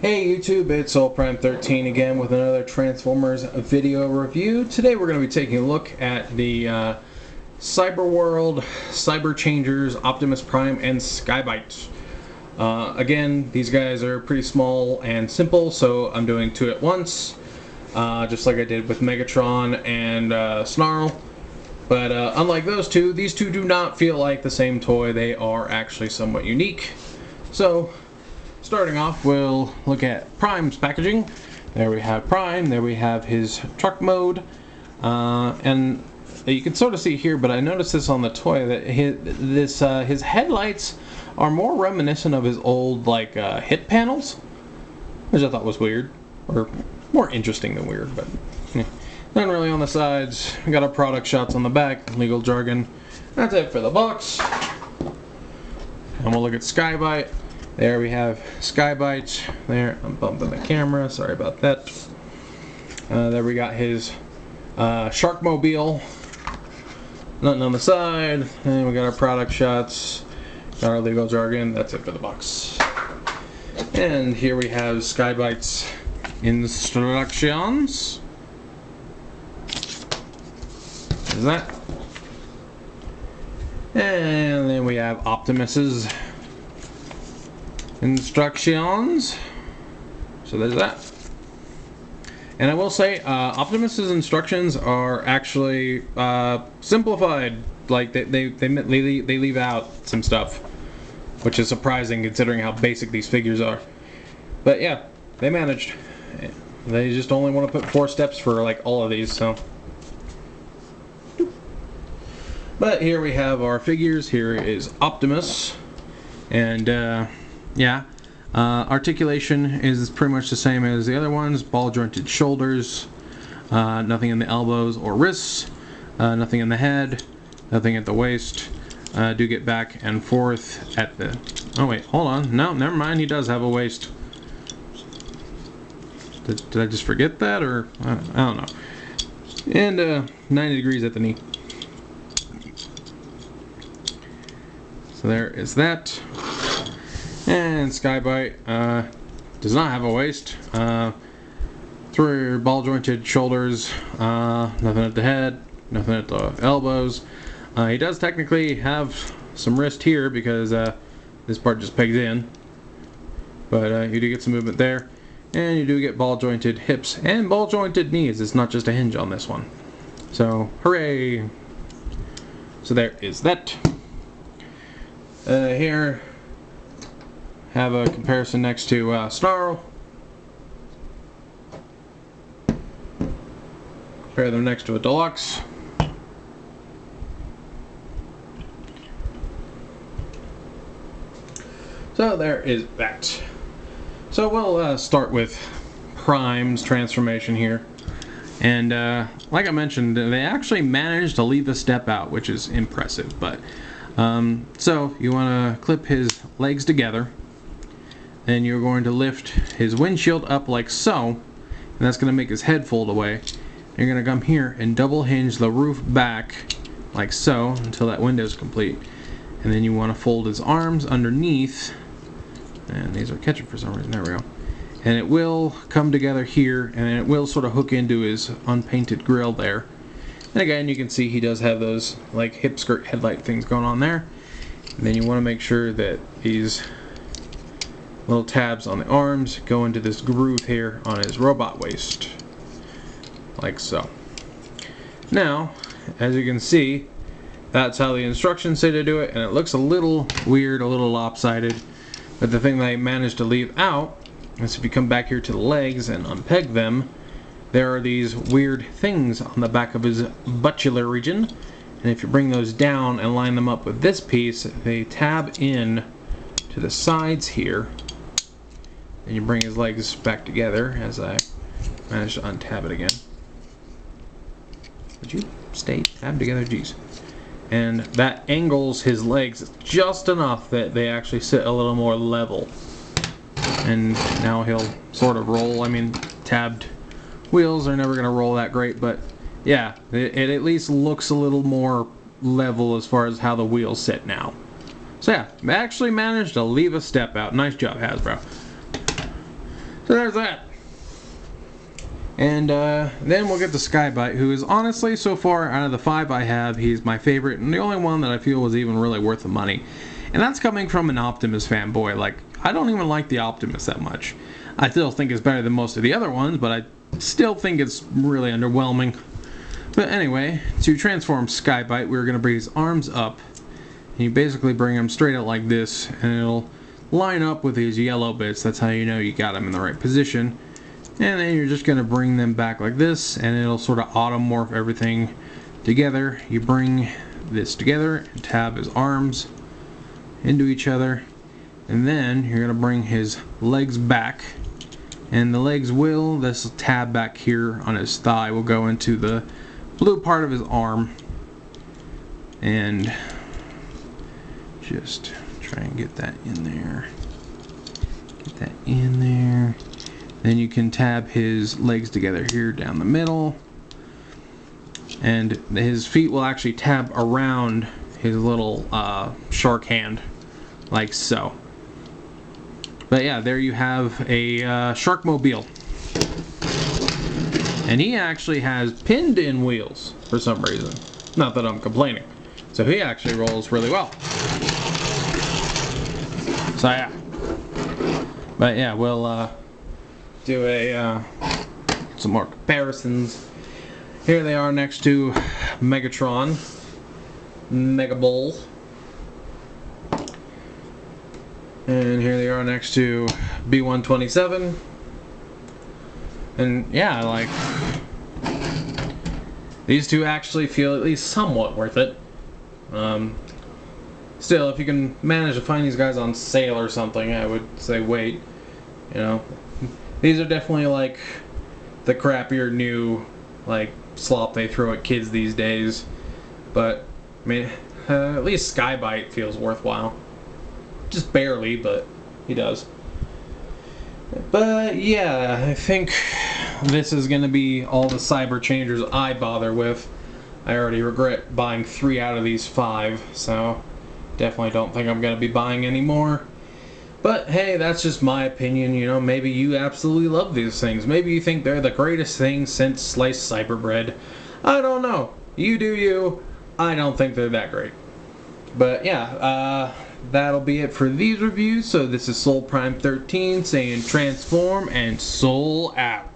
Hey YouTube, it's Prime13 again with another Transformers video review. Today we're going to be taking a look at the cyberworld, cyber changers, Optimus Prime, and skybyte. Again, these guys are pretty small and simple, so I'm doing two at once, just like I did with Megatron and Snarl. But unlike those two, these two do not feel like the same toy. They are actually somewhat unique. So, starting off, we'll look at Prime's packaging. There we have Prime, there we have his truck mode, and you can sort of see here, but I noticed this on the toy, that his headlights are more reminiscent of his old, like, hit panels, which I thought was weird, or more interesting than weird, but yeah. Then really on the sides, we got our product shots on the back, legal jargon. That's it for the box. And we'll look at Skybyte. There we have Skybyte. There, I'm bumping the camera, sorry about that. There we got his Sharkmobile. Nothing on the side. And we got our product shots. Got our legal jargon. That's it for the box. And here we have Skybyte's instructions. Is that? And then we have Optimus's instructions. So there's that. And I will say, Optimus's instructions are actually simplified. Like they leave out some stuff, which is surprising considering how basic these figures are. But yeah, they managed. They just only want to put 4 steps for like all of these, so. But here we have our figures. Here is Optimus, and yeah, articulation is pretty much the same as the other ones. Ball jointed shoulders, nothing in the elbows or wrists, nothing in the head, nothing at the waist. Do get back and forth at the. Oh wait, hold on. No, never mind. He does have a waist. Did I just forget that, or I don't know. And 90 degrees at the knee. So there is that. And Skybyte does not have a waist. 3 ball jointed shoulders, nothing at the head, nothing at the elbows. He does technically have some wrist here because this part just pegs in. But you do get some movement there. And you do get ball jointed hips and ball jointed knees. It's not just a hinge on this one. So, hooray! So there is that. Here, have a comparison next to Snarl. Compare them next to a Deluxe. So there is that. So we'll start with Prime's transformation here. And like I mentioned, they actually managed to leave a step out, which is impressive. But so you want to clip his legs together. Then you're going to lift his windshield up like so, and that's going to make his head fold away. You're going to come here and double hinge the roof back like so until that window is complete. And then you want to fold his arms underneath, and these are catching for some reason, there we go. And it will come together here, and it will sort of hook into his unpainted grill there. And again, you can see he does have those like hip skirt headlight things going on there. And then you want to make sure that these little tabs on the arms go into this groove here on his robot waist, like so. Now, as you can see, that's how the instructions say to do it, and it looks a little weird, a little lopsided. But the thing that I managed to leave out is if you come back here to the legs and unpeg them, there are these weird things on the back of his buttular region. And if you bring those down and line them up with this piece, they tab in to the sides here. And you bring his legs back together as I manage to untab it again. Would you stay tabbed together? Jeez. And that angles his legs just enough that they actually sit a little more level. And now he'll sort of roll. I mean, tabbed wheels are never going to roll that great, but yeah, it at least looks a little more level as far as how the wheels sit now. So yeah, actually managed to leave a step out. Nice job, Hasbro. So there's that. And then we'll get to Skybyte, who is honestly, so far, out of the 5 I have, he's my favorite, and the only one that I feel was even really worth the money. And that's coming from an Optimus fanboy. Like, I don't even like the Optimus that much. I still think it's better than most of the other ones, but I still think it's really underwhelming. But anyway, to transform Skybyte, we're going to bring his arms up. And you basically bring him straight out like this, and it'll line up with his yellow bits. That's how you know you got him in the right position. And then you're just going to bring them back like this, and it'll sort of automorph everything together. You bring this together and tab his arms into each other, and then you're going to bring his legs back, and the legs will, this tab back here on his thigh will go into the blue part of his arm, and just try and get that in there. Get that in there. Then you can tab his legs together here down the middle, and his feet will actually tab around his little shark hand, like so. But yeah, there you have a Sharkmobile. And he actually has pinned-in wheels for some reason. Not that I'm complaining. So he actually rolls really well. So yeah. But yeah, we'll do some more comparisons. Here they are next to Megatron, Megabull, and here they are next to B-127. And yeah, like, these two actually feel at least somewhat worth it. Still, if you can manage to find these guys on sale or something, I would say wait. You know, these are definitely like the crappier new like slop they throw at kids these days. But I mean, at least Skybyte feels worthwhile. Just barely, but he does. But yeah, I think this is going to be all the cyber changers I bother with. I already regret buying 3 out of these 5, so definitely don't think I'm going to be buying any more. But hey, that's just my opinion, you know, maybe you absolutely love these things. Maybe you think they're the greatest thing since sliced cyber bread. I don't know. You do you. I don't think they're that great. But yeah, that'll be it for these reviews. So this is Soul Prime 13 saying transform and soul out.